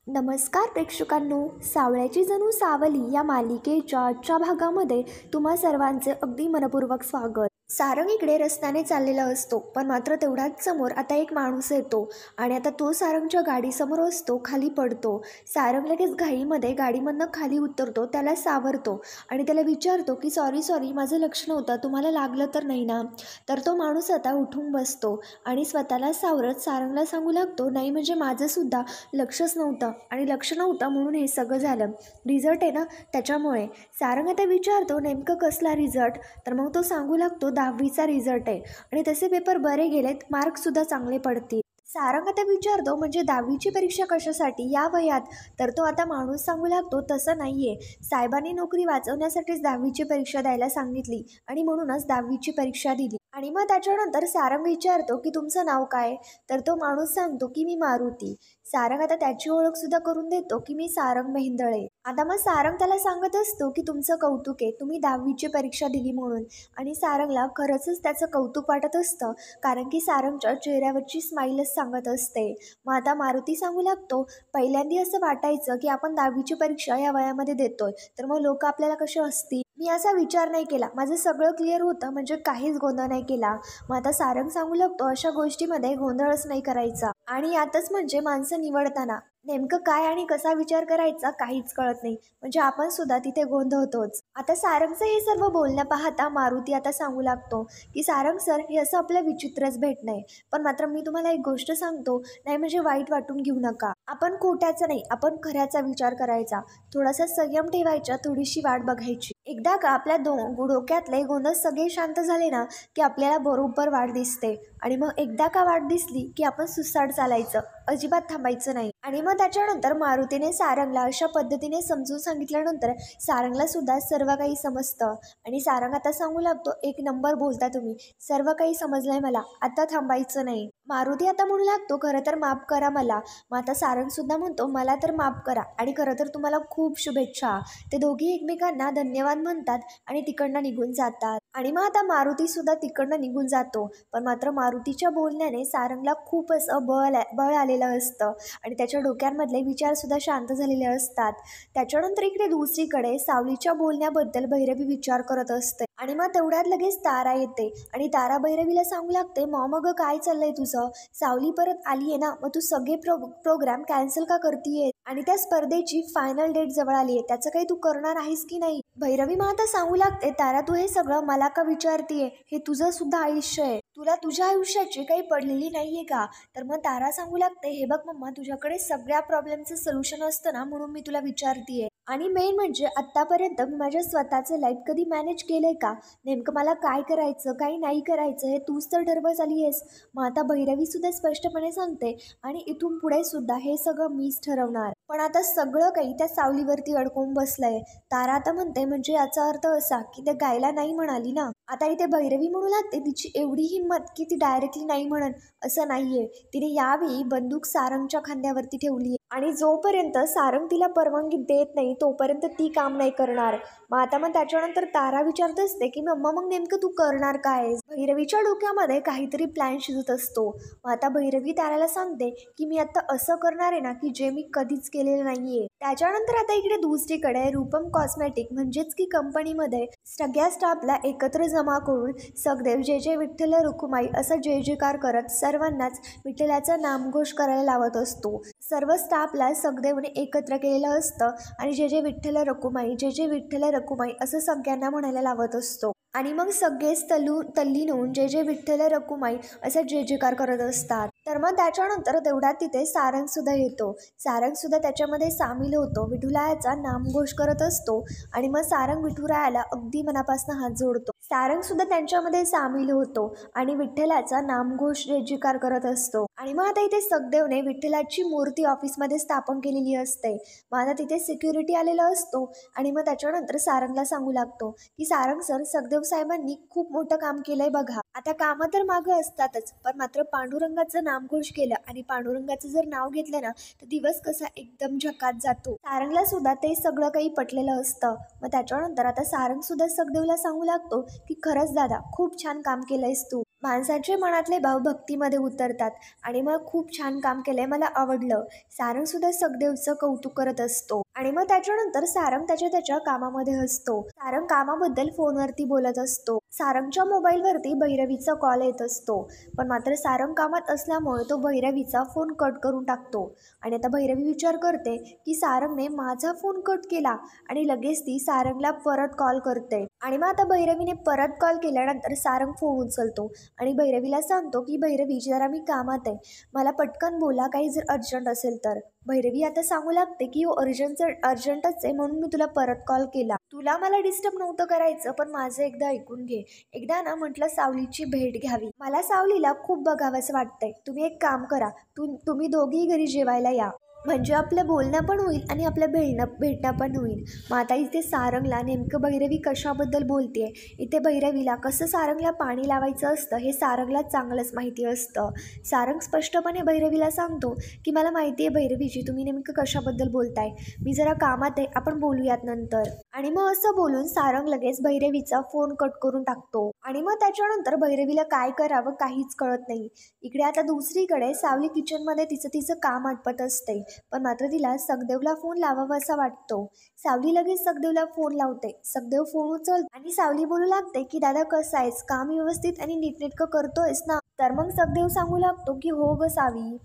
नमस्कार प्रेक्षकांनो, सावळ्याची जणू सावली या मालिकेच्या आजच्या भागामध्ये तुम्हा सर्वांचे अगदी मनपूर्वक स्वागत. सारंग इकडे रस्त्याने चाललेला असतो, पण मात्र तेवढ्याच समोर आता एक माणूस येतो आणि आता तो सारंगच्या गाडीसमोर असतो, खाली पडतो. सारंग लगेच घाईमध्ये गाडीमधनं खाली उतरतो, त्याला सावरतो आणि त्याला विचारतो की सॉरी माझं लक्ष नव्हतं, तुम्हाला लागलं तर नाही ना. तर तो माणूस आता उठून बसतो आणि स्वतःला सावरत सारंगला सांगू लागतो, नाही म्हणजे माझंसुद्धा लक्षच नव्हतं आणि लक्ष नव्हतं म्हणून हे सगळं झालं. रिझल्ट आहे ना त्याच्यामुळे. सारंग आता विचारतो नेमकं कसला रिझल्ट. तर मग तो सांगू लागतो 10वीचा रिझल्ट आहे आणि तसे पेपर बरे गेलेत, मार्कसुद्धा चांगले पडतील. सारंग आता विचारतो म्हणजे 10वीची परीक्षा कशासाठी या वयात. तर तो आता माणूस सांगू लागतो तसं नाहीये, साहेबांनी नोकरी वाचवण्यासाठीच 10वीची परीक्षा द्यायला सांगितली आणि म्हणूनच 10वीची परीक्षा दिली. आणि मग त्याच्यानंतर सारंग विचारतो की तुमचं नाव काय. तर तो माणूस सांगतो की मी मारुती. सारंग आता त्याची ओळख सुद्धा करून देतो की मी सारंग मेहेंदळे. आता मग सारंग त्याला सांगत असतो की तुमचं कौतुक आहे, तुम्ही 10वीची परीक्षा दिली म्हणून. आणि सारंगला खरंच त्याचं कौतुक वाटत असतं, कारण की सारंगच्या चेहऱ्यावरची स्माईलच सांगत असते. मग आता मारुती सांगू लागतो, पहिल्यांदा असं वाटायचं की आपण 10वीची परीक्षा या वयामध्ये देतोय, तर मग लोक आपल्याला कसे असतील. मी असा विचार नाही केला, माझं सगळं क्लिअर होतं, म्हणजे काहीच गोंधळ नाही केला. मग आता सारंग सांगू लागतो अशा गोष्टीमध्ये गोंधळच नाही करायचा. आणि यातच म्हणजे माणसं निवडताना नेमकं काय आणि कसा विचार करायचा काहीच कळत नाही, म्हणजे आपण सुद्धा तिथे गोंधळतोच. आता सारंगचं हे सर्व बोलणं पाहता मारुती आता सांगू लागतो की सारंग सर, हे असं आपलं विचित्रच भेटणं, पण मात्र मी तुम्हाला एक गोष्ट सांगतो, नाही म्हणजे वाईट वाटून घेऊ नका. आपण खोट्याचा नाही, आपण खऱ्याचा विचार करायचा, थोडासा संयम ठेवायचा, थोडीशी वाट बघायची. एकदा का आपल्या डोक्यातले गोंधळ सगळे शांत झाले ना की आपल्याला बरोबर वाट दिसते. आणि मग एकदा का वाट दिसली की आपण सुसाट चालायचं, अजिबात थांबायचं नाही. आणि मग त्याच्यानंतर मारुतीने सारंगला अशा पद्धतीने समजून सांगितल्यानंतर सारंगला सुद्धा सर्व काही समजतं. आणि सारंग आता सांगू लागतो, एक नंबर बोलता तुम्ही, सर्व काही समजलंय मला, आता थांबायचं नाही. मारुती आता म्हणू लागतो, खरं तर माफ करा मला. मग आता सारंग सुद्धा म्हणतो, मला तर माफ करा आणि खरं तर तुम्हाला खूप शुभेच्छा. ते दोघी एकमेकांना धन्यवाद म्हणतात आणि तिकडनं निघून जातात. आणि मग आता मारुती सुद्धा तिकडनं निघून जातो, पण मात्र मारुतीच्या बोलण्याने सारंगला खूप असं बळ आलेलं असतं आणि त्याच्या डोक्यांमधले विचार सुद्धा शांत झालेले असतात. त्याच्यानंतर इकडे दुसरीकडे सावलीच्या बोलण्याबद्दल भैरवी विचार करत असते. आणि मग तेवढ्यात लगेच तारा येते आणि तारा भैरवीला सांगू लागते, मग काय चाललंय तुझं, सावली परत आली आहे ना, मग तू सगळे प्रोग्राम कॅन्सल का करतीये आणि त्या स्पर्धेची फायनल डेट जवळ आली आहे, त्याचं काही तू करणार आहेस की नाही. भैरवी मग आता सांगू लागते, तारा तू हे सगळं मला का विचारतीये, हे तुझं सुद्धा आयुष्य आहे, तुला तुझ्या आयुष्याची काही पडलेली नाहीये का. तर मग तारा सांगू लागते, हे बघ मम्मा, तुझ्याकडे सगळ्या प्रॉब्लेमचं सोल्युशन असतं ना, म्हणून मी तुला विचारतीये. आणि मेन म्हणजे आत्तापर्यंत मी माझ्या स्वतःचं लाईफ कधी मॅनेज केलंय का, नेमकं मला काय करायचं काही नाही करायचं हे तूच तर ठरवत आली आहेस. मग आता भैरवी सुद्धा स्पष्टपणे सांगते, आणि इथून पुढे सुद्धा हे सगळं मीच ठरवणार. पण आता सगळं काही त्या सावलीवरती अडकून बसलंय. तारा आता म्हणते, म्हणजे याचा अर्थ असा की ते गायला नाही म्हणाली ना. आता इथे भैरवी म्हणू लागते, तिची एवढी हिंमत की ती डायरेक्टली नाही म्हणन असं नाहीये, तिने यावेळी बंदूक सारंगच्या खांद्यावरती ठेवली आणि जोपर्यंत सारंग तिला परवानगी देत नाही तोपर्यंत ती काम नाही करणार. मग त्याच्यानंतर तारा विचारत असते की मम्मा, मग नेमकं तू करणार काय. भैरवीच्या डोक्यामध्ये काहीतरी प्लॅन शिजत असतो. मग आता भैरवी ताराला सांगते की मी आता असं करणार आहे ना की जे मी कधीच केलेलं नाहीये. त्याच्यानंतर आता इकडे दुसरीकडे रूपम कॉस्मेटिक म्हणजेच की कंपनीमध्ये सगळ्या स्टाफला एकत्र जमा करून सगदेव जय जय विठ्ठल रुक्माई असं जय जयकार करत सर्वांनाच विठ्ठलाचा नामघोष करायला लावत असतो. सर्व स्टाफला सगदेवने एकत्र केलेलं असतं आणि जय जय विठ्ठल रखुमाई जय जय विठ्ठल रखुमाई असं सगळ्यांना म्हणायला लावत असतो. आणि मग सगळेच तल्लीन होऊन जय जय विठ्ठल रखुमाई असा जय जयकार करत असतात. तर मग त्याच्यानंतर तेवढ्यात तिथे सारंग सुद्धा येतो. सारंग सुद्धा त्याच्यामध्ये सामील होतो, विठुरायाचा नामघोष करत असतो. आणि मग सारंग विठुरायाला अगदी मनापासून हात जोडतो. सारंग सुद्धा त्यांच्यामध्ये सामील होतो आणि विठ्ठलाचा नामघोष जय जयकार करत असतो. आणि मग आता इथे सगदेवने विठ्ठलाची मूर्ती ऑफिसमध्ये स्थापन केलेली असते. मग आता तिथे सिक्युरिटी आलेला असतो. आणि मग त्याच्यानंतर सारंगला सांगू लागतो की सारंग सर, सगदेव साहेबांनी खूप मोठं काम केलंय बघा. आता कामं तर मागं असतातच, पण मात्र पांडुरंगाचं नामघोष केलं आणि पांडुरंगाचं जर नाव घेतलं ना तर दिवस कसा एकदम झकात जातो. सारंगला सुद्धा ते सगळं काही पटलेलं असतं. मग त्याच्यानंतर आता सारंग सुद्धा सगदेवला सांगू लागतो की खरंच दादा, खूप छान काम केलंयस तू. माणसाचे मनातले भाव भक्तीमध्ये उतरतात आणि मग खूप छान काम केलंय, मला आवडलं. सारंग सुद्धा सखदेवचं कौतुक करत असतो आणि मग त्याच्यानंतर सारंग त्याच्या त्याच्या कामामध्ये असतो. सारंग कामाबद्दल फोनवरती बोलत असतो. सारंगच्या मोबाईलवरती भैरवीचा कॉल येत असतो, पण मात्र सारंग कामात असल्यामुळे तो भैरवीचा फोन कट करून टाकतो. आणि आता भैरवी विचार करते की सारंगने माझा फोन कट केला आणि लगेच ती सारंगला परत कॉल करते. आणि मग आता भैरवीने परत कॉल केल्यानंतर सारंग फोन उचलतो आणि भैरवीला सांगतो की भैरवी जरा मी कामात आहे, मला पटकन बोला काही जर अर्जंट असेल तर. भैरवी आता सांगू लागते की हो अर्जंटच आहे म्हणून मी तुला परत कॉल केला. तुला मला डिस्टर्ब नव्हतं करायचं, पण माझं एकदा ऐकून घे. एकदा ना म्हटलं सावलीची भेट घ्यावी, मला सावलीला खूप बघावंसं वाटतंय. तुम्ही एक काम करा, तुम्ही दोघेही घरी जेवायला या, म्हणजे आपलं बोलणं पण होईल आणि आपलं भेटणं पण होईल. मग आता इथे सारंगला नेमकं भैरवी कशाबद्दल बोलतेय, इथे भैरवीला कसं सारंगला पाणी लावायचं असतं हे सारंगला चांगलंच माहिती असतं. सारंग स्पष्टपणे भैरवीला सांगतो की मला माहिती आहे भैरवीजी तुम्ही नेमकं कशाबद्दल बोलताय, मी जरा कामात आहे, आपण बोलूयात नंतर. आणि मग असं बोलून सारंग लगेच भैरवीचा फोन कट करून टाकतो आणि मग त्याच्यानंतर भैरवीला काय करावं काहीच कळत नाही. इकडे आता दुसरीकडे सावली किचनमध्ये तिचं काम आटपत असते, पण मात्र तिला सखदेवला फोन लावावा असा वाटतो. सावली लगेच सखदेवला फोन लावते. सखदेव फोन उचलतो आणि सावली बोलू लागते की दादा कसं आहेस, काम व्यवस्थित आणि नीटनेटकं करतोयस ना. तर मग सखदेव सांगू लागतो की हो ग सावी.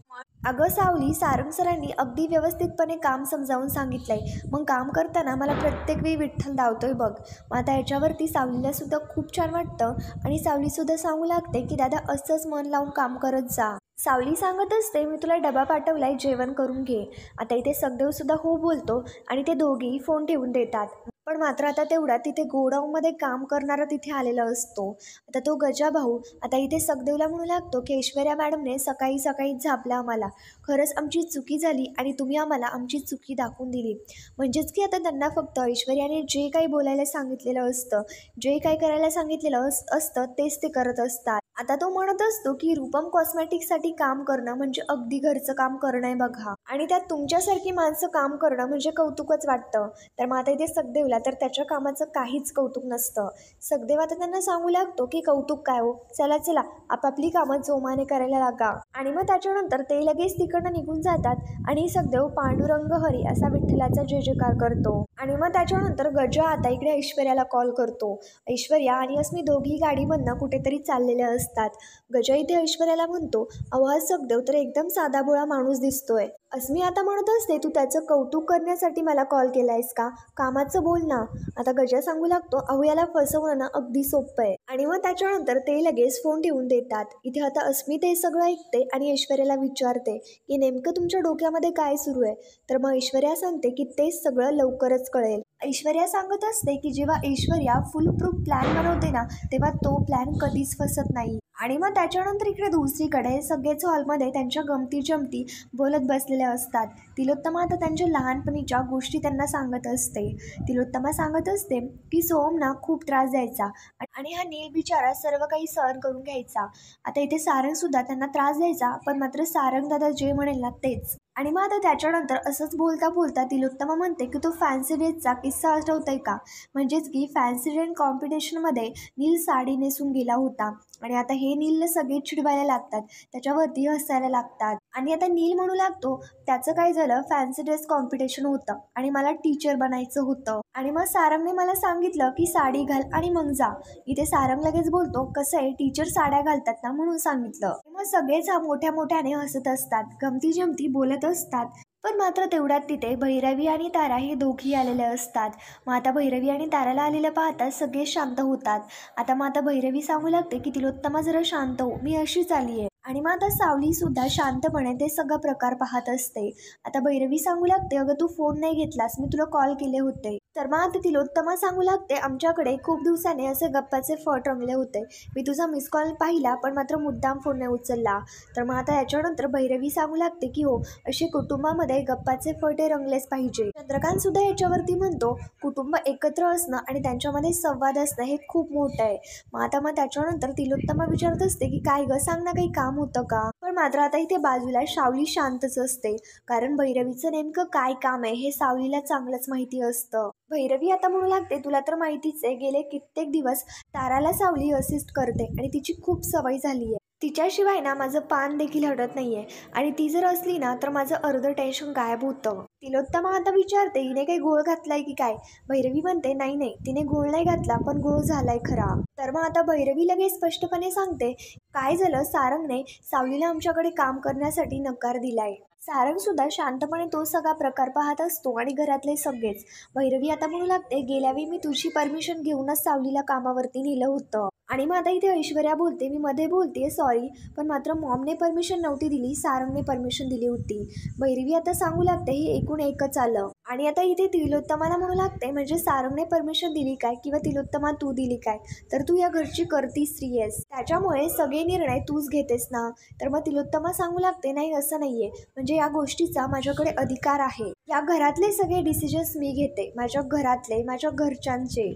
अगं सावली, सारंग सरांनी अगदी व्यवस्थितपणे काम समजावून सांगितलंय, मग काम करताना मला प्रत्येक वेळी विठ्ठल धावतोय बघ. मग आता याच्यावरती सावलीला सुद्धा खूप छान वाटतं आणि सावली सुद्धा सांगू लागते की दादा असंच मन लावून काम करत जा. सावली सांगत असते मी तुला डबा पाठवलाय, जेवण करून घे. आता इथे सखदेव सुद्धा हो बोलतो आणि ते दोघेही फोन ठेवून देतात. पण मात्र आता तेवढा तिथे गोडाऊनमध्ये काम करणारा तिथे आलेला असतो. आता तो गजा भाऊ आता इथे सखदेवला म्हणू लागतो की ऐश्वर्या मॅडमने सकाळी सकाळी झापला आम्हाला, खरंच आमची चुकी झाली आणि तुम्ही आम्हाला आमची चुकी दाखवून दिली. म्हणजेच की आता त्यांना फक्त ऐश्वर्याने जे काही बोलायला सांगितलेलं असतं, जे काही करायला सांगितलेलं असतं तेच ते करत असतात. आता तो म्हणत असतो की रूपम कॉस्मेटिक्ससाठी काम करणं म्हणजे अगदी घरचं काम करणं आहे बघा, आणि त्यात तुमच्यासारखी माणसं काम करणं म्हणजे कौतुकच वाटतं. तर मग आता इथे सखदेवला तर त्याच्या कामाचं काहीच कौतुक नसतं. सखदेव आता त्यांना सांगू लागतो की कौतुक काय हो, चला चला आपापली कामं जोमाने करायला लागा. आणि मग त्याच्यानंतर ते लगेच तिकडनं निघून जातात आणि सखदेव पांडुरंग हरी असा विठ्ठलाचा जय जयकार करतो. आणि मग त्याच्यानंतर गजा आता इकडे ऐश्वर्याला कॉल करतो. ऐश्वर्या आणि अस्मी दोघी गाडीमधनं कुठेतरी चाललेले असतात. गजा इथे ऐश्वर्याला म्हणतो अहो हा सखदेव तर एकदम साधाभोळा माणूस दिसतोय. अस्मी आता म्हणत असते तू त्याचं कौतुक करण्यासाठी मला कॉल केलायस का, कामाचं बोल ना. आता गजा सांगू लागतो अहो याला फसवणं ना अगदी सोपं आहे. आणि मग त्याच्यानंतर ते लगेच फोन ठेवून देतात. इथे आता अस्मी ते सगळं ऐकते आणि ऐश्वर्याला विचारते की नेमकं तुमच्या डोक्यामध्ये काय सुरू आहे. तर मग ऐश्वर्या सांगते की तेच सगळं लवकरच कळेल. ऐश्वर्या सांगत असते की जेव्हा ऐश्वर्या फुल प्रूफ प्लॅन बनवते ना तेव्हा तो प्लॅन कधीच फसत नाही. आणि मग त्याच्यानंतर इकडे दुसरीकडे सगळेच हॉलमध्ये त्यांच्या गमती जमती बोलत बसलेल्या असतात. तिलोत्तमा आता त्यांच्या लहानपणीच्या गोष्टी त्यांना सांगत असते. तिलोत्तमा सांगत असते की सोहम ना खूप त्रास द्यायचा आणि हा नील बिचारा सर्व काही सहन करून घ्यायचा. आता इथे सारंग सुद्धा त्यांना त्रास द्यायचा, पण मात्र सारंग दादा जे म्हणेल ना तेच. आणि मग आता त्याच्यानंतर असंच बोलता बोलता तिलोत्तमा म्हणते की तो फॅन्सी ड्रेसचा किस्सा आठवतोय का, म्हणजेच की फॅन्सी ड्रेस कॉम्पिटिशनमध्ये नील साडी नेसून गेला होता आणि आता हे नीलला सगळे चिडवायला लागतात, त्याच्यावरती हसायला लागतात. आणि आता नील म्हणू लागतो त्याचं काय झालं, फॅन्सी ड्रेस कॉम्पिटिशन होतं आणि मला टीचर बनायचं होतं आणि मग सारंगने मला सांगितलं की साडी घाल आणि मग जा. इथे सारंग लगेच बोलतो कसं आहे टीचर साड्या घालतात ना म्हणून सांगितलं. मग सगळेच मोठ्या मोठ्याने हसत असतात, गमती जमती बोलत असतात. पण मात्र तेवढ्यात तिथे भैरवी आणि तारा हे दोघी आलेले असतात. मग आता भैरवी आणि ताराला आलेलं पाहता सगळे शांत होतात. आता मग आता भैरवी सांगू लागते की तिलोत्तमा जरा शांत हो, मी अशीच आली आहे. आणि मग आता सावली सुद्धा शांतपणे ते सगळं प्रकार पाहत असते. आता भैरवी सांगू लागते अगं तू फोन नाही घेतलास, मी तुला कॉल केले होते. तर मग आता तिलोत्तमा सांगू लागते आमच्याकडे खूप दिवसाने असे गप्पाचे फट रंगले होते, मी तुझा मिस कॉल पाहिला पण मात्र मुद्दाम फोन नाही उचलला. तर मग आता याच्यानंतर भैरवी सांगू लागते की हो असे कुटुंबामध्ये गप्पाचे फटे रंगलेच पाहिजे. चंद्रकांत सुद्धा याच्यावरती म्हणतो कुटुंब एकत्र असणं आणि त्यांच्यामध्ये संवाद असणं हे खूप मोठं आहे. मग त्याच्यानंतर तिलोत्तमा विचारत असते की काय ग सांग ना, काही काम होतं का. पण मात्र आता इथे बाजूला सावली शांतच असते, कारण भैरवीचं नेमकं काय काम आहे हे सावलीला चांगलंच माहिती असतं. भैरवी आता म्हणू लागते, तुला तर माहितीच आहे, गेले कित्येक दिवस ताराला सावली असिस्ट करते आणि तिची खूप सवय झाली आहे. तिच्याशिवाय ना माझं पान देखील हटत नाहीये आणि ती जर असली ना तर माझं अर्ध टेन्शन गायब होतं. तिलोत्तमा आता विचारते, हिने काही गोळ घातलाय की काय? भैरवी म्हणते, नाही नाही, तिने गोळ नाही घातला, पण गोळ झालाय खरा. तर मग आता भैरवी लगेच स्पष्टपणे सांगते, काय झालं, सारंगने सावलीला आमच्याकडे काम करण्यासाठी नकार दिलाय. सारंग सुद्धा शांतपणे तो सगळा प्रकार पाहत असतो आणि घरातले सगळेच. भैरवी आता म्हणू लागते, गेल्या वेळी मी तुझी परमिशन घेऊनच सावलीला कामावरती नेलं होतं. आणि मग आता इथे ऐश्वर्या बोलते, मी मध्ये बोलते सॉरी, पण मात्र मॉमने परमिशन नव्हती दिली, सारंगने परमिशन दिली होती. भैरवी आता सांगू लागते, हे एकूण एकच आलं. आणि आता इथे तिलोत्तमाला म्हणू लागते, म्हणजे सारंगने परमिशन दिली काय किंवा तिलोत्तमा तू दिली काय? तर तू या घरची करती स्त्री आहेस, त्याच्यामुळे सगळे निर्णय तूच घेतेस ना? तर मग तिलोत्तमा सांगू लागते, नाही असं नाहीये, म्हणजे या गोष्टीचा माझ्याकडे अधिकार आहे. या घरातले सगळे डिसिजन्स मी घेते, माझ्या घरातले, माझ्या घरच्यांचे.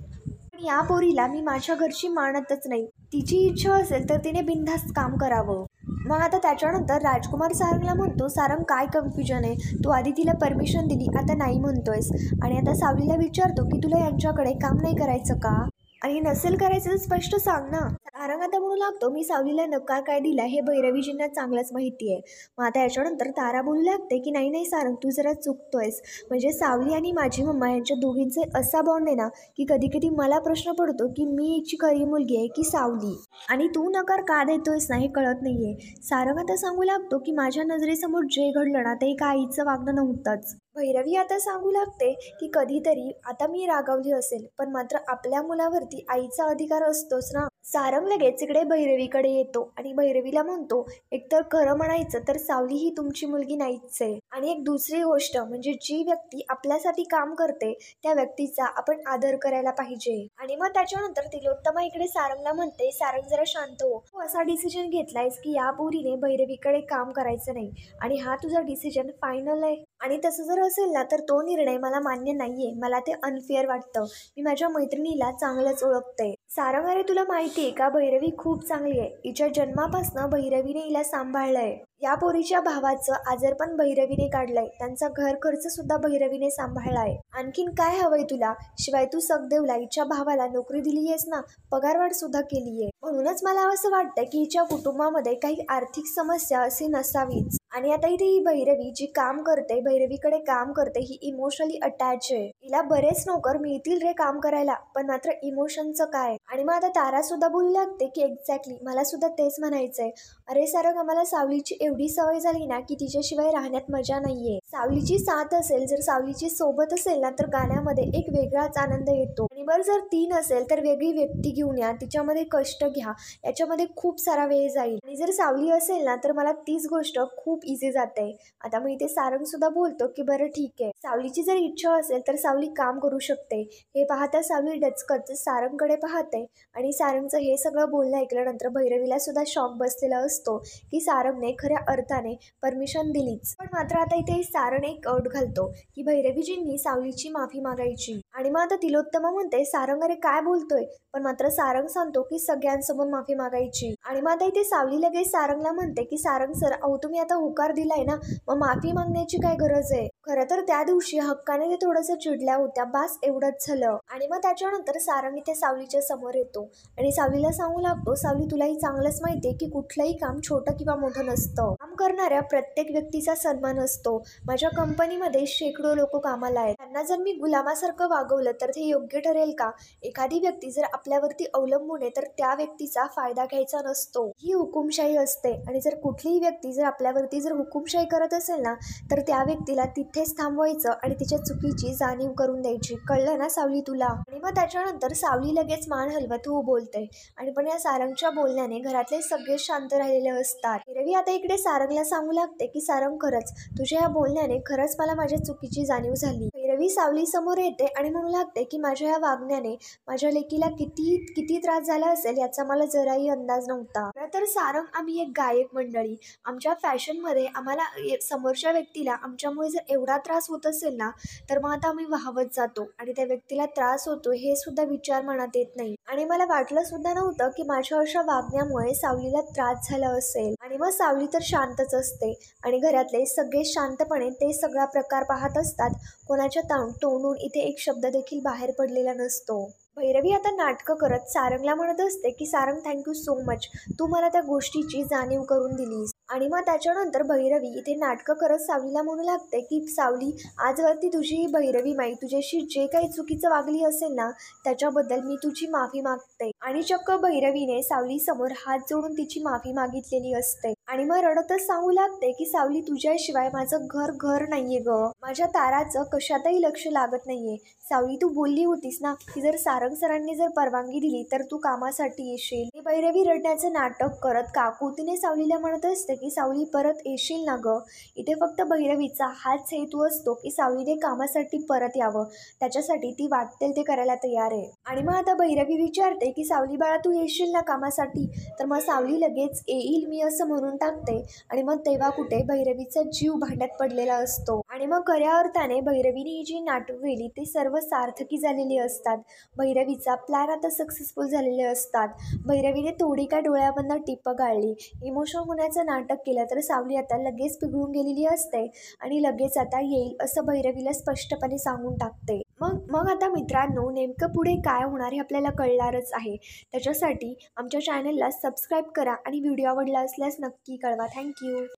पण या पोरीला मी माझ्या घरची मानतच नाही. तिची इच्छा असेल तर तिने बिनधास्त काम करावं. मग आता त्याच्यानंतर राजकुमार सारंगला म्हणतो, सारंग काय कन्फ्युजन आहे, तू आधी तिला परमिशन दिली, आता नाही म्हणतोयस. आणि आता सावलीला विचारतो की तुला यांच्याकडे काम नाही करायचं का? आणि नसेल करायचं तर स्पष्ट सांग ना. सारंग आता म्हणू लागतो, मी सावलीला नकार काय दिला हे भैरवीजींना चांगलंच माहिती आहे. मग आता याच्यानंतर तारा बोलू लागते की नाही नाही सारंग, तू जरा चुकतोयस. म्हणजे सावली आणि माझी मम्मा यांच्या दोघींचे असा बॉन्ड आहे ना की कधी कधी मला प्रश्न पडतो की मी हिची खरी मुलगी आहे की सावली, आणि तू नकार का देतोयस ना हे कळत नाहीये. सारंग आता सांगू लागतो की माझ्या नजरेसमोर जे घडलं ना ते एका आईचं वागणं नव्हतंच. भैरवी आता सांगू लागते की कधीतरी आता मी रागावली असेल, पण मात्र आपल्या मुलावरती आईचा अधिकार असतोच ना. सारंग लगेच इकडे भैरवीकडे येतो आणि भैरवीला म्हणतो, एकतर खरं म्हणायचं तर सावली ही तुमची मुलगी नाहीच आहे. आणि एक दुसरी गोष्ट म्हणजे जी व्यक्ती आपल्यासाठी काम करते त्या व्यक्तीचा आपण आदर करायला पाहिजे. आणि मग त्याच्यानंतर तिलोत्तमा इकडे सारंगला म्हणते, सारंग जरा शांत हो, तू असा डिसिजन घेतलायस की या पोरीने भैरवीकडे काम करायचं नाही आणि हा तुझा डिसिजन फायनल आहे. आणि तसं जर असेल ना तर तो निर्णय मला मान्य नाहीये, मला ते अनफेअर वाटतं. मी माझ्या मैत्रिणीला चांगलंच ओळखते. सारंग, अरे तुला माहिती आहे का, भैरवी खूप चांगली आहे. हिच्या जन्मापासून भैरवीने हिला सांभाळलंय. या पोरीच्या भावाचं आजारपण भैरवीने काढलंय, त्यांचा घर खर्च सुद्धा भैरवीने सांभाळलाय. आणखीन काय हवंय तुला? शिवाय तू सखदेवला हिच्या भावाला नोकरी दिली आहेस ना, पगारवाढ सुद्धा केलीये. म्हणूनच मला असं वाटतं की हिच्या कुटुंबामध्ये काही आर्थिक समस्या अशी नसावीच. आणि आता इथे ही भैरवी जी काम करते, भैरवीकडे काम करते, ही इमोशनली अटॅच आहे. हिला बरेच नोकर मिळतील रे काम करायला, पण मात्र इमोशनचं काय? आणि मग आता तारा सुद्धा बोलू लागते की एक्झॅक्टली मला सुद्धा तेच म्हणायचंय. अरे सारंग, आम्हाला सावलीची एवढी सवय झाली ना की तिच्याशिवाय राहण्यात मजा नाहीये. सावलीची साथ असेल, जर सावलीची सोबत असेल ना तर गाण्यामध्ये एक वेगळाच आनंद येतो. आणि बरं जर ती नसेल तर वेगळी व्यक्ती घेऊन या, तिच्यामध्ये कष्ट घ्या, याच्यामध्ये खूप सारा वेळ जाईल. आणि जर सावली असेल ना तर मला तीच गोष्ट खूप इझी जाते. आता मग इथे सारंग सुद्धा बोलतो की बरं ठीक आहे, सावलीची जर इच्छा असेल तर सावली काम करू शकते. हे पाहता सावली डचकत सारंगकडे पाहते आणि सारंगचं हे सगळं बोलणं ऐकल्यानंतर भैरवीला सुद्धा शॉक बसलेला असतो की सारंगने खऱ्या अर्थाने परमिशन दिलीच. पण मात्र आता इथे सारंग एक अट घालतो की भैरवीजींनी सावलीची माफी मागायची. आणि मग आता तिलोत्तमा म्हणते, सारंग अरे काय बोलतोय? पण मात्र सारंग सांगतो की सगळ्यांसमोर माफी मागायची. आणि मग आता इथे सावली लगेच सारंगला म्हणते की सारंग सर, अहो तुम्ही आता होकार दिलाय ना, मग माफी मागण्याची काय गरज आहे? खरं तर त्या दिवशी हक्काने ते थोडंसं चिडल्या होत्या, बास एवढंच झालं. आणि मग त्याच्यानंतर सारंग इथे सावलीच्या समोर येतो आणि सावलीला सांगू लागतो, सावली तुलाही चांगलंच माहितीये की कुठलंही काम छोटं किंवा मोठं नसतं. काम करणाऱ्या प्रत्येक व्यक्तीचा सन्मान असतो. माझ्या कंपनीमध्ये शेकडो लोक कामाला आहेत, त्यांना जर मी गुलामासारखं वागवलं तर ते योग्य ठरेल का? एखादी व्यक्ती जर आपल्यावरती अवलंबून आहे तर त्या व्यक्तीचा फायदा घ्यायचा नसतो, ही हुकुमशाही असते. आणि जर कुठलीही व्यक्ती जर आपल्यावरती जर हुकुमशाही करत असेल ना तर त्या व्यक्तीला तिथेच थांबवायचं आणि तिच्या चुकीची जाणीव करून द्यायची. कळलं ना सावली तुला? आणि मग त्याच्यानंतर सावली लगेच मान हलवत हो बोलते. आणि पण या सारंगच्या बोलण्याने घरातले सगळे शांत राहिलेले असतात. रवी आता इकडे सारंगला सांगू लागते की सारंग, खरंच तुझ्या या बोलण्याने खरंच मला माझ्या चुकीची जाणीव झाली. रवी सावली समोर येते आणि म्हणू लागते की माझ्या या वागण्याने माझ्या लेकीला किती किती त्रास झाला असेल याचा मला जराही अंदाज नव्हता. तर सारंग, आम्ही एक गायक मंडळी, आमच्या फॅशनमध्ये आम्हाला समोरच्या व्यक्तीला आमच्यामुळे जर एवढा त्रास होत असेल ना तर मग आता आम्ही वाहवत जातो आणि त्या व्यक्तीला त्रास होतो हे सुद्धा विचार मनात येत नाही. आणि मला वाटलं सुद्धा नव्हतं की माझ्या अशा वागण्यामुळे सावलीला त्रास झाला असेल. आणि मग सावली तर शांतच असते आणि घरातले सगळे शांतपणे ते सगळा प्रकार पाहत असतात. कोणाच्या तोंडून इथे एक शब्द देखील बाहेर पडलेला नसतो. भैरवी आता नाटकं करत सारंगला म्हणत असते की सारंग, थँक्यू सो मच, तू मला त्या गोष्टीची जाणीव करून दिलीस. आणि मग त्याच्यानंतर भैरवी इथे नाटकं करत सावलीला म्हणू लागते की सावली, आजवरती तुझी ही भैरवी माई तुझ्याशी जे काही चुकीचं वागली असेल ना, त्याच्याबद्दल मी तुझी माफी मागते. आणि चक्क भैरवीने सावलीसमोर हात जोडून तिची माफी मागितलेली असते. आणि मग रडतच सांगू लागते की सावली, तुझ्याशिवाय माझं घर घर नाहीये ग, माझ्या ताराचं कशातही लक्ष लागत नाहीये. सावली, तू बोलली होतीस ना की जर सारंग सरांनी जर परवानगी दिली तर तू कामासाठी येशील. भैरवी रडण्याचं नाटक करत काकू तिने सावलीला म्हणत असते की सावली, परत येशील ना ग. इथे फक्त भैरवीचा हाच हेतू असतो की सावलीने कामासाठी परत यावं, त्याच्यासाठी ती वाटेल ते करायला तयार आहे. आणि मग आता भैरवी विचारते की सावली बाळा, तू येशील ना कामासाठी. तर मग सावली लगेच येईल मी असं म्हणून टाकते. आणि मग तेव्हा कुठे भैरवीचा जीव भांड्यात पडलेला असतो. आणि मग खऱ्या अर्थाने भैरवीने ही जी नाटक केली ते सर्व सार्थकी झालेली असतात. भैरवीचा प्लॅन आता सक्सेसफुल झालेले असतात. भैरवीने थोडी काय डोळ्यामधनं टिपं गाळली, इमोशनल होण्याचं नाटक केलं, तर सावली आता लगेच पिघळून गेलेली असते आणि लगेच आता येईल असं भैरवीला स्पष्टपणे सांगून टाकते. मग आता मित्रांनो, नेमकं पुढे काय होणार हे आपल्याला कळणारच आहे. त्याच्यासाठी आमच्या चॅनलला सबस्क्राईब करा आणि व्हिडिओ आवडला असल्यास नक्की कळवा. थँक्यू.